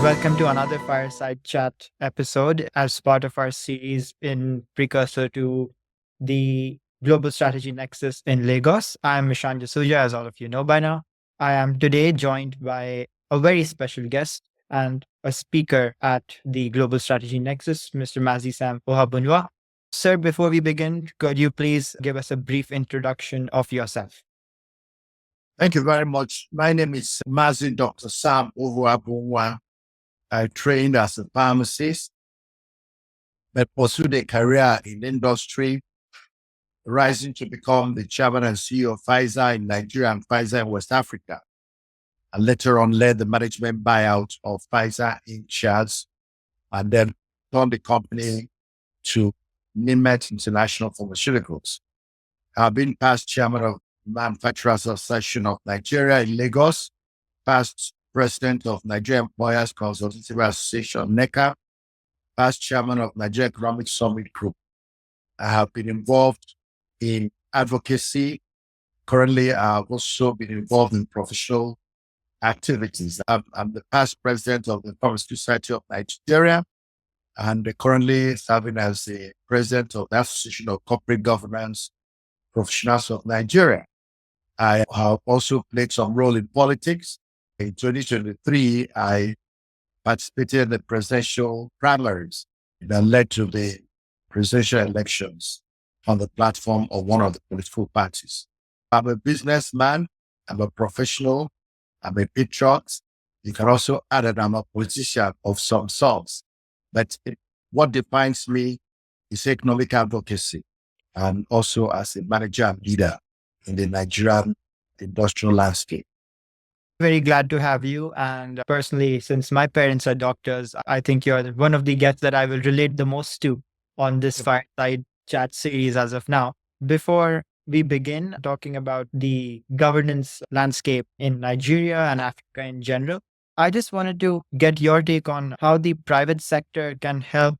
Welcome to another Fireside Chat episode as part of our series in precursor to the Global Strategy Nexus in Lagos. I'm Mishan Jasuja, as all of you know by now. I am today joined by a very special guest and a speaker at the Global Strategy Nexus, Mr. Mazi Sam Ohuabunwa. Sir, before we begin, could you please give us a brief introduction of yourself? Thank you very much. My name is Mazi Dr. Sam Ohuabunwa. I trained as a pharmacist, but pursued a career in industry, rising to become the chairman and CEO of Pfizer in Nigeria and Pfizer in West Africa. And later on led the management buyout of Pfizer in shares and then turned the company to Nimet International Pharmaceuticals. I've been past chairman of Manufacturers Association of Nigeria in Lagos, past president of Nigeria Employers Consultative Association, NECA, past chairman of Nigeria Economic Summit Group. I have been involved in advocacy. Currently, I've also been involved in professional activities. I'm the past president of the Pharmaceutical Society of Nigeria and currently serving as the president of the Association of Corporate Governance Professionals of Nigeria. I have also played some role in politics. In 2023, I participated in the presidential primaries that led to the presidential elections on the platform of one of the political parties. I'm a businessman. I'm a professional. I'm a patriot. You can also add that I'm a politician of some sorts. But what defines me is economic advocacy and also as a manager and leader in the Nigerian industrial landscape. Very glad to have you. And personally, since my parents are doctors, I think you're one of the guests that I will relate the most to on this Fireside Chat series as of now. Before we begin talking about the governance landscape in Nigeria and Africa in general, I just wanted to get your take on how the private sector can help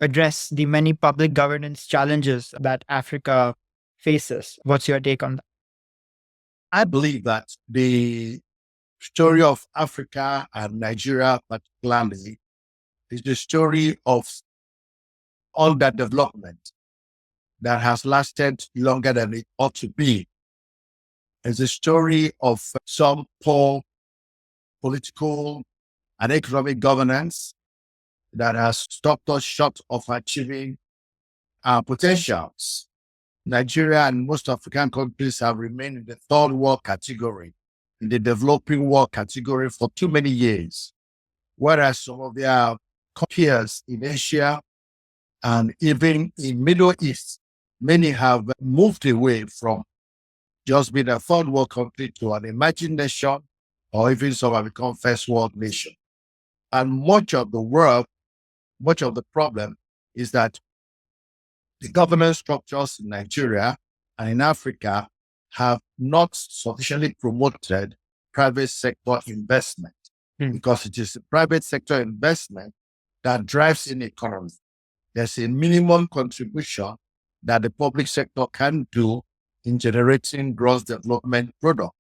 address the many public governance challenges that Africa faces. What's your take on that? I believe that the story of Africa and Nigeria particularly is the story of underdevelopment that has lasted longer than it ought to be. It's a story of some poor political and economic governance that has stopped us short of achieving our potentials. Nigeria and most African countries have remained in the third world category, in the developing world category for too many years, whereas some of their peers in Asia and even in Middle East, many have moved away from just being a third world country to an emerging nation, or even some have become first world nation. And much of the problem is that the governance structures in Nigeria and in Africa have not sufficiently promoted private sector investment because it is the private sector investment that drives in the economy. There's a minimum contribution that the public sector can do in generating gross development product.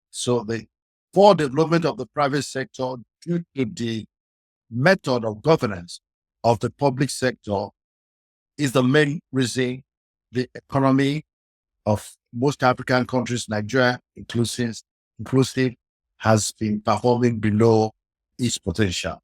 So the poor development of the private sector due to the method of governance of the public sector is the main reason the economy of most African countries, Nigeria inclusive, has been performing below its potential.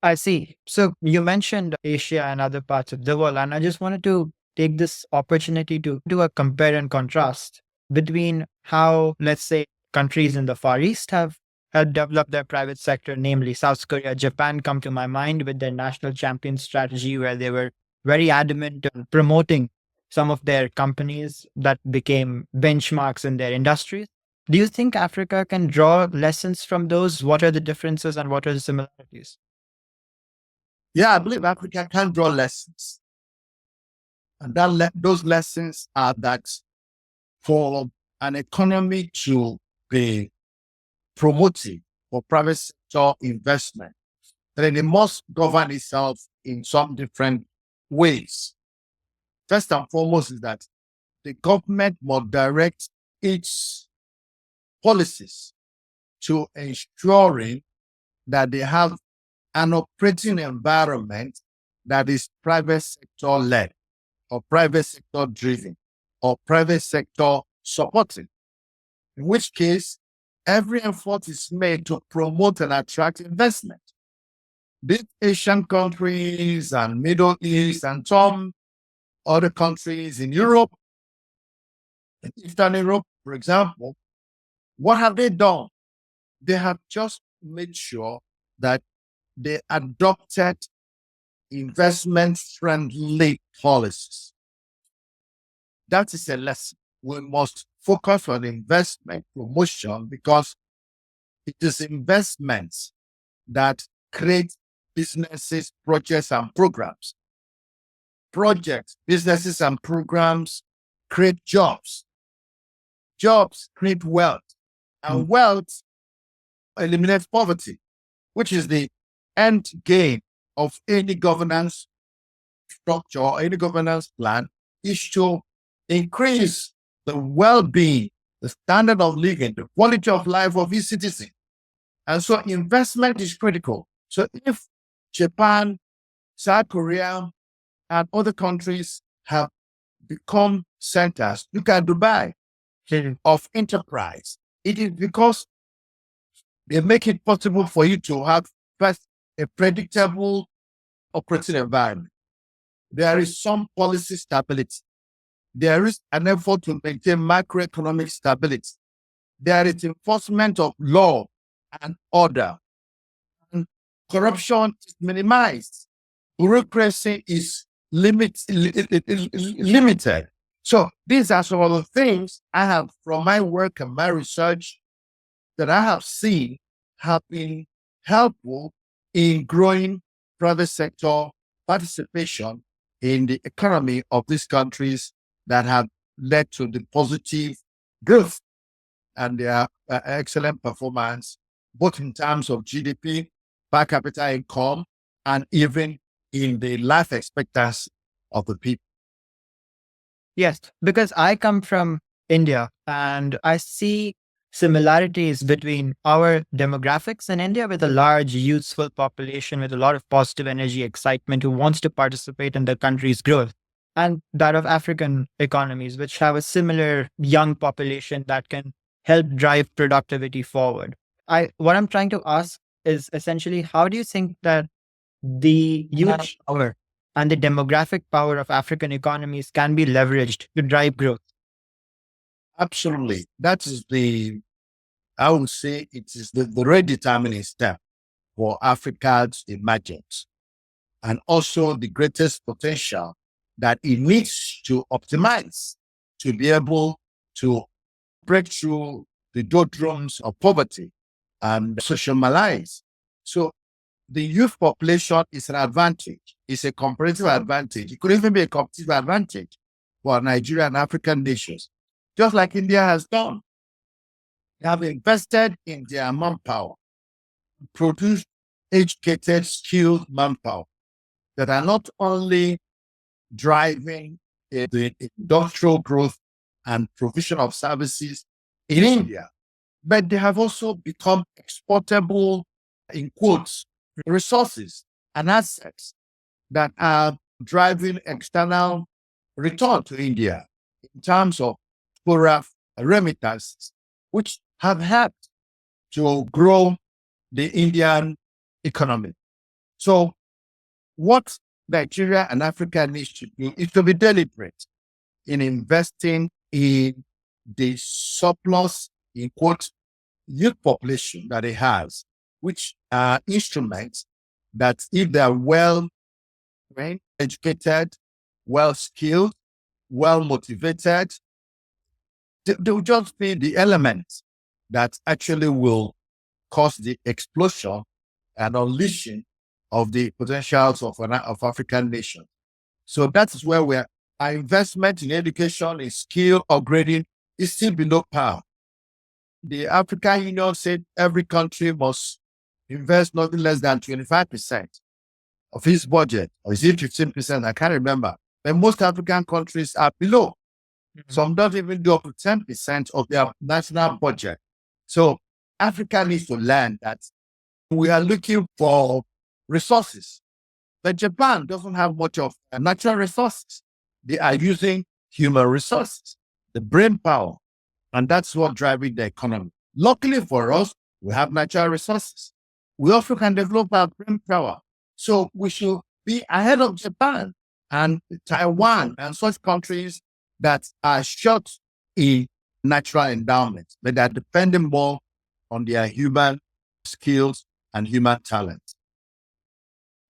I see. So you mentioned Asia and other parts of the world, and I just wanted to take this opportunity to do a compare and contrast between how, let's say, countries in the Far East have helped develop their private sector, namely South Korea, Japan come to my mind with their national champion strategy, where they were very adamant on promoting some of their companies that became benchmarks in their industries. Do you think Africa can draw lessons from those? What are the differences and what are the similarities? Yeah, I believe Africa can draw lessons. And those lessons are that for an economy to be promoting for private sector investment, then it must govern itself in some different ways. First and foremost is that the government must direct its policies to ensuring that they have an operating environment that is private sector led or private sector driven or private sector supported, in which case every effort is made to promote and attract investment. These Asian countries and Middle East and some other countries in Europe, in Eastern Europe, for example, what have they done? They have just made sure that they adopted investment-friendly policies. That is a lesson. We must focus on investment promotion because it is investments that create businesses, projects, and programs. Projects, businesses, and programs create jobs. Jobs create wealth, and wealth eliminates poverty, which is the end game of any governance structure or any governance plan, is to increase the well-being, the standard of living, the quality of life of its citizens. And so investment is critical. So if Japan, South Korea, and other countries have become centers, look at Dubai, of enterprise, it is because they make it possible for you to have first a predictable operating environment. There is some policy stability. There is an effort to maintain macroeconomic stability. There is enforcement of law and order. And corruption is minimized. Bureaucracy is limited. So these are some of the things I have from my work and my research that I have seen have been helpful in growing private sector participation in the economy of these countries that have led to the positive growth and their excellent performance, both in terms of GDP, per capita income, and even in the life expectancy of the people. Yes, because I come from India and I see similarities between our demographics in India with a large youthful population with a lot of positive energy, excitement who wants to participate in the country's growth, and that of African economies, which have a similar young population that can help drive productivity forward. What I'm trying to ask is essentially, how do you think that the youth power and the demographic power of African economies can be leveraged to drive growth? Absolutely. That is I would say it is the rate determining step for Africa's emergence, and also the greatest potential that it needs to optimize to be able to break through the doldrums of poverty and social malaise. So the youth population is an advantage. It's a comparative advantage. It could even be a competitive advantage for Nigeria and African nations, just like India has done. They have invested in their manpower, produced educated, skilled manpower that are not only driving the industrial growth and provision of services in India, but they have also become exportable, in quotes, resources and assets that are driving external return to India in terms of foreign remittances, which have helped to grow the Indian economy. So what Nigeria and Africa needs to do is to be deliberate in investing in the surplus, in quotes, youth population that it has, which are instruments that, if they're well trained, educated, well skilled, well motivated, they'll just be the elements that actually will cause the explosion and unleashing of the potentials of African nations. So that is where our investment in education, in skill upgrading, is still below par. The African Union said every country must invest nothing less than 25% of its budget, or is it 15%? I can't remember. But most African countries are below. Some don't even do up to 10% of their national budget. So Africa needs to learn that We are looking for resources. But Japan doesn't have much of natural resources. They are using human resources, the brain power, and that's what driving the economy. Luckily for us, we have natural resources. We also can develop our brain power. So we should be ahead of Japan and Taiwan and such countries that are short in natural endowments, but are depending more on their human skills and human talent.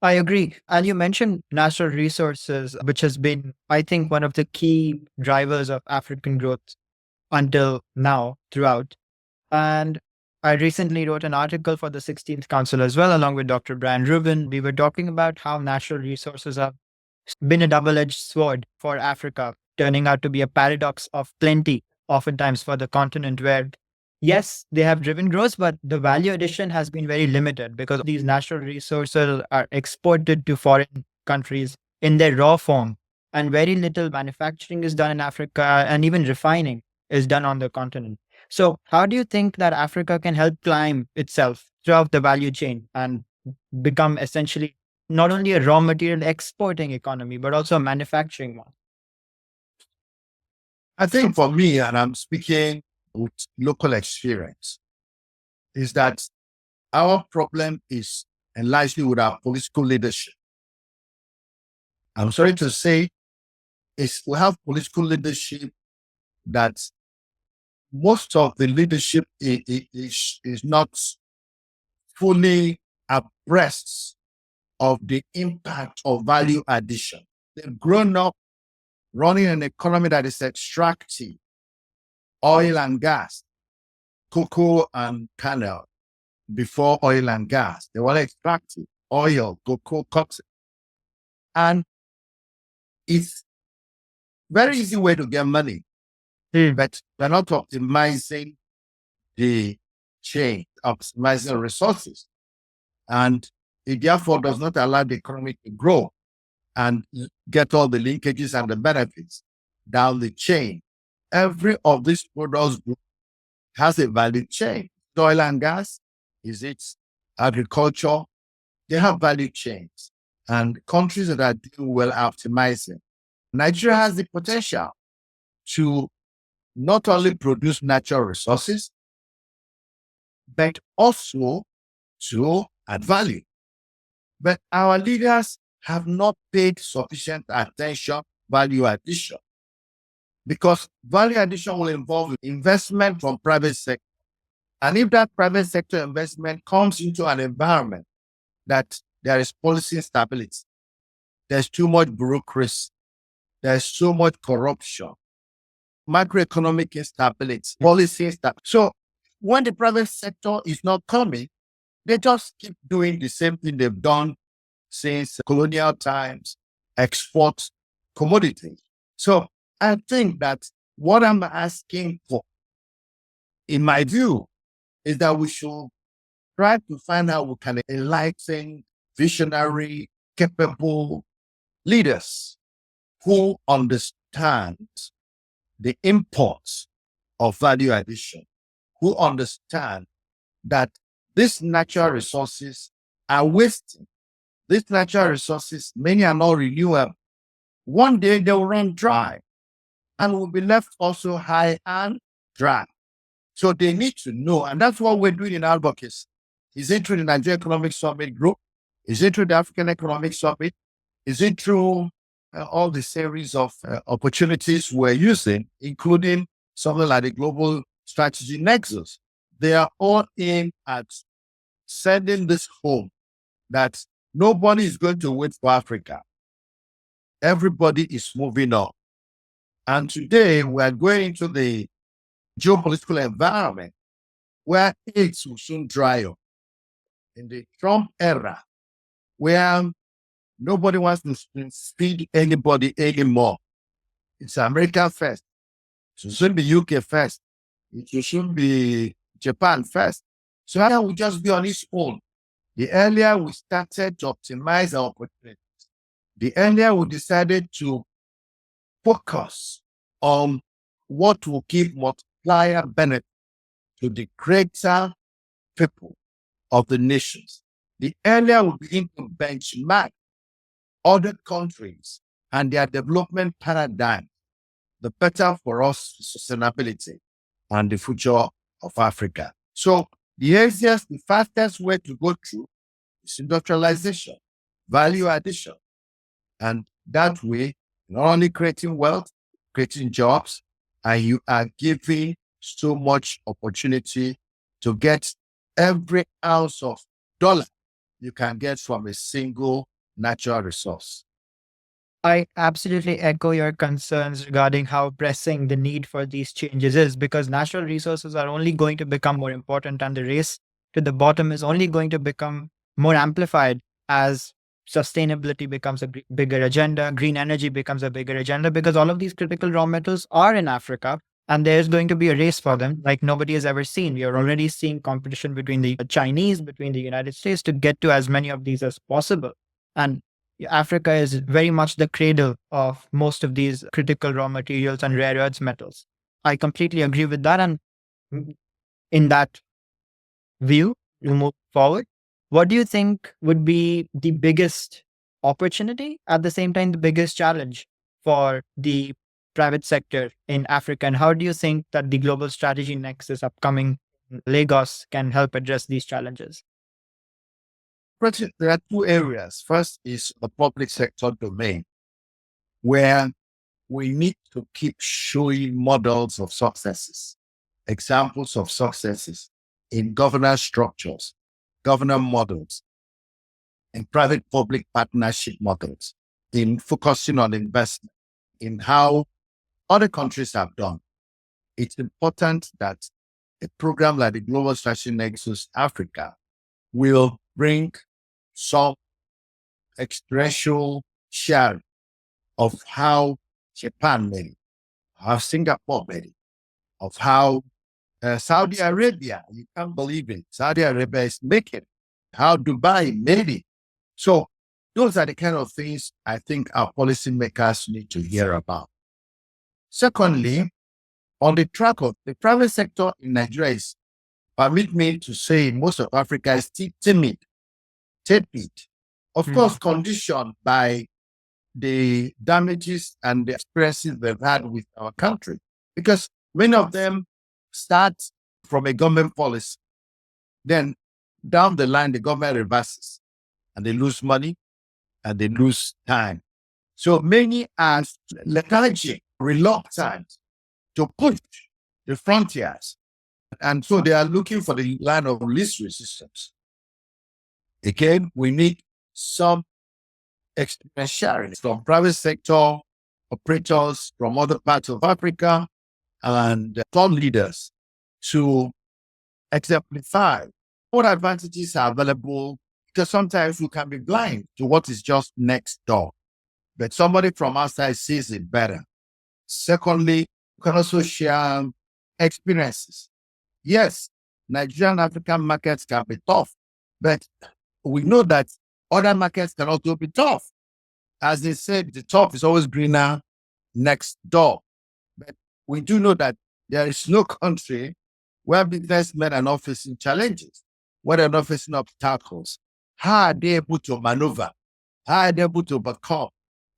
I agree. And you mentioned natural resources, which has been, I think, one of the key drivers of African growth until now throughout. And I recently wrote an article for the 16th Council as well, along with Dr. Brian Rubin. We were talking about how natural resources have been a double edged sword for Africa, turning out to be a paradox of plenty, oftentimes for the continent where, yes, they have driven growth, but the value addition has been very limited because these natural resources are exported to foreign countries in their raw form. And very little manufacturing is done in Africa, and even refining is done on the continent. So, how do you think that Africa can help climb itself throughout the value chain and become essentially not only a raw material exporting economy, but also a manufacturing one? I think for me, and I'm speaking with local experience, is that our problem is largely with our political leadership. I'm sorry to say, is we have political leadership that most of the leadership is not fully abreast of the impact of value addition. They've grown up running an economy that is extractive, oil and gas, cocoa and kernel. Before oil and gas, they were extractive, oil, cocoa, cotton. And it's very easy way to get money, but they're not optimizing the chain, optimizing resources. And it therefore does not allow the economy to grow and get all the linkages and the benefits down the chain. Every of these products has a value chain. Oil and gas, is it agriculture? They have value chains. And countries that are doing well optimizing. Nigeria has the potential to not only produce natural resources, but also to add value. But our leaders have not paid sufficient attention value addition, because value addition will involve investment from private sector. And if that private sector investment comes into an environment that there is policy instability, there's too much bureaucracy, there's so much corruption, macroeconomic instability, policy instability. So when the private sector is not coming, they just keep doing the same thing they've done since colonial times, export commodities. So I think that what I'm asking for, in my view, is that we should try to find out we can enlighten visionary, capable leaders who understand the importance of value addition, who understand that these natural resources are wasting. These natural resources, many are not renewable. One day they will run dry and will be left also high and dry. So they need to know, and that's what we're doing in advocacy. Is it through the Nigeria Economic Summit Group? Is it through the African Economic Summit? Is it through all the series of opportunities we're using, including something like the Global Strategy Nexus? They are all aimed at sending this home that nobody is going to wait for Africa. Everybody is moving on. And today we are going into the geopolitical environment where AIDS will soon dry up. In the Trump era, where nobody wants to feed anybody anymore. It's America first. It shouldn't be UK first. It shouldn't be Japan first. So how can we just be on its own? The earlier we started to optimize our opportunities, the earlier we decided to focus on what will give multiplier benefit to the greater people, of the nations. The earlier we begin to benchmark other countries and their development paradigm, the better for us sustainability and the future of Africa. So the fastest way to go through is industrialization, value addition. And that way, not only creating wealth, creating jobs, and you are giving so much opportunity to get every ounce of dollar you can get from a single natural resource. I absolutely echo your concerns regarding how pressing the need for these changes is, because natural resources are only going to become more important, and the race to the bottom is only going to become more amplified as sustainability becomes a bigger agenda, green energy becomes a bigger agenda, because all of these critical raw metals are in Africa and there's going to be a race for them like nobody has ever seen. We are already seeing competition between the Chinese, between the United States to get to as many of these as possible. And Africa is very much the cradle of most of these critical raw materials and rare earth metals. I completely agree with that. And in that view, to move forward, what do you think would be the biggest opportunity, at the same time, the biggest challenge for the private sector in Africa? And how do you think that the Global Strategy Nexus upcoming in Lagos can help address these challenges? There are two areas. First is the public sector domain, where we need to keep showing models of successes, examples of successes in governance structures, governance models, in private-public partnership models, in focusing on investment, in how other countries have done. It's important that a program like the Global Strategy Nexus Africa will bring some experiential share of how Japan made it, how Singapore made it, of how Saudi Arabia, you can't believe it, Saudi Arabia is making it, how Dubai made it. So those are the kind of things I think our policymakers need to hear about. Secondly, on the track of the private sector in Nigeria is, permit me to say, most of Africa is still timid, tepid, of course, conditioned by the damages and the experiences they've had with our country. Because many of them start from a government policy. Then down the line, the government reverses and they lose money and they lose time. So many are lethargic, reluctant to push the frontiers. And so they are looking for the line of least resistance. Again, we need some experience sharing from private sector operators from other parts of Africa and thought leaders to exemplify what advantages are available, because sometimes we can be blind to what is just next door, but somebody from outside sees it better. Secondly, we can also share experiences. Yes, Nigerian African markets can be tough, but we know that other markets can also be tough. As they said, the top is always greener next door. But we do know that there is no country where businessmen are not facing challenges, where they're not facing obstacles. How are they able to maneuver? How are they able to overcome?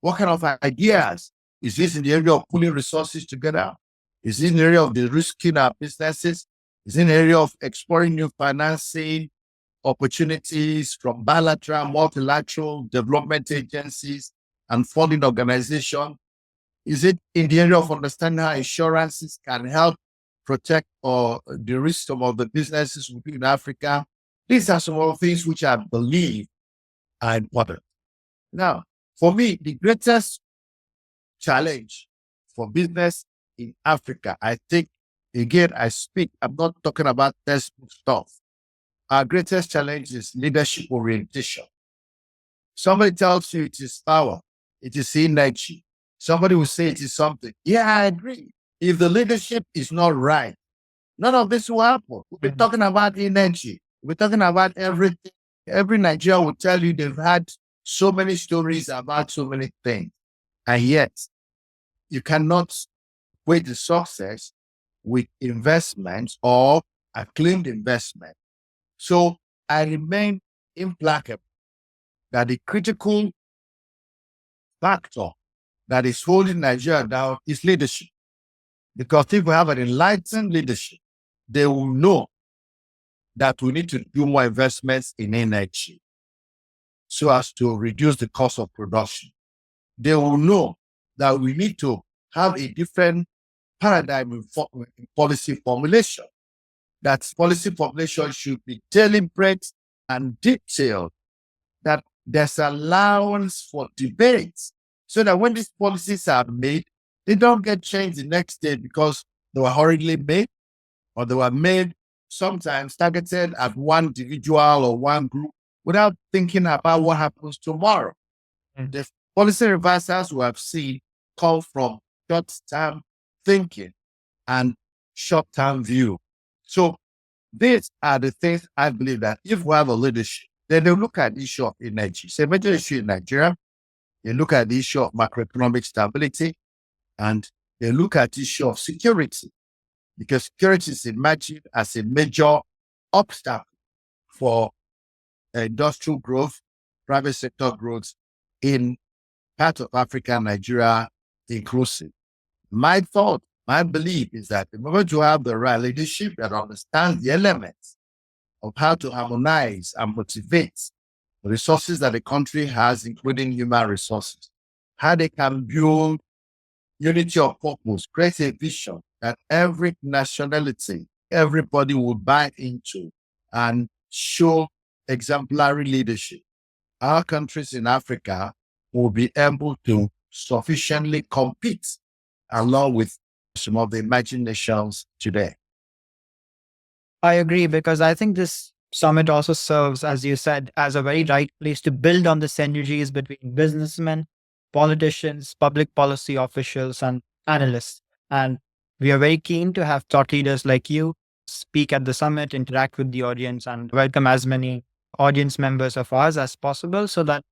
What kind of ideas? Is this in the area of pulling resources together? Is this in the area of de-risking our businesses? Is it in the area of exploring new financing opportunities from bilateral, multilateral development agencies and funding organizations? Is it in the area of understanding how insurances can help protect or de-risk some of the businesses within Africa? These are some of the things which I believe are important. Now, for me, the greatest challenge for business in Africa, I think, again, I'm not talking about textbook stuff. Our greatest challenge is leadership orientation. Somebody tells you it is power, it is energy. Somebody will say it is something. Yeah, I agree. If the leadership is not right, none of this will happen. We'll be talking about energy. We're talking about everything. Every Nigerian will tell you they've had so many stories about so many things. And yet, you cannot equate the success with investment or acclaimed investment. So I remain implacable that the critical factor that is holding Nigeria down is leadership. Because if we have an enlightened leadership, they will know that we need to do more investments in energy so as to reduce the cost of production. They will know that we need to have a different paradigm in policy formulation. That policy formulation should be deliberate and detailed, that there's allowance for debate, so that when these policies are made, they don't get changed the next day because they were hurriedly made, or they were made sometimes targeted at one individual or one group without thinking about what happens tomorrow. The policy reversals we have seen come from short-term thinking and short-term view. So these are the things I believe that if we have a leadership, then they look at the issue of energy. It's a major issue in Nigeria. They look at the issue of macroeconomic stability, and they look at the issue of security, because security is emerging as a major obstacle for industrial growth, private sector growth in part of Africa, Nigeria inclusive. My thought, my belief is that the moment you have the right leadership that understands the elements of how to harmonize and motivate the resources that the country has, including human resources, how they can build unity of purpose, create a vision that every nationality, everybody would buy into, and show exemplary leadership, our countries in Africa will be able to sufficiently compete along with some of the emerging nations today. I agree, because I think this summit also serves, as you said, as a very right place to build on the synergies between businessmen, politicians, public policy officials, and analysts. And we are very keen to have thought leaders like you speak at the summit, interact with the audience, and welcome as many audience members of ours as possible so that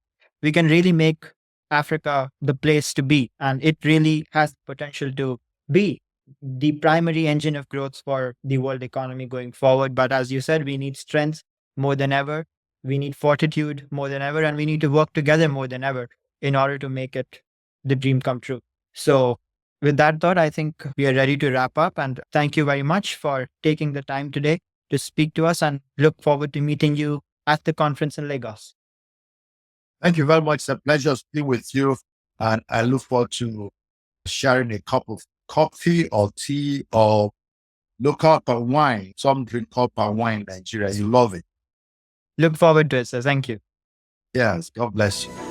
we can really make Africa the place to be. And it really has potential to be the primary engine of growth for the world economy going forward. But as you said, we need strength more than ever. We need fortitude more than ever. And we need to work together more than ever in order to make it the dream come true. So with that thought, I think we are ready to wrap up. And thank you very much for taking the time today to speak to us, and look forward to meeting you at the conference in Lagos. Thank you very much. It's a pleasure speaking with you. And I look forward to sharing a cup of coffee or tea or local palm wine. Some drink palm wine in Nigeria. You love it. Look forward to it, sir. Thank you. Yes. God bless you.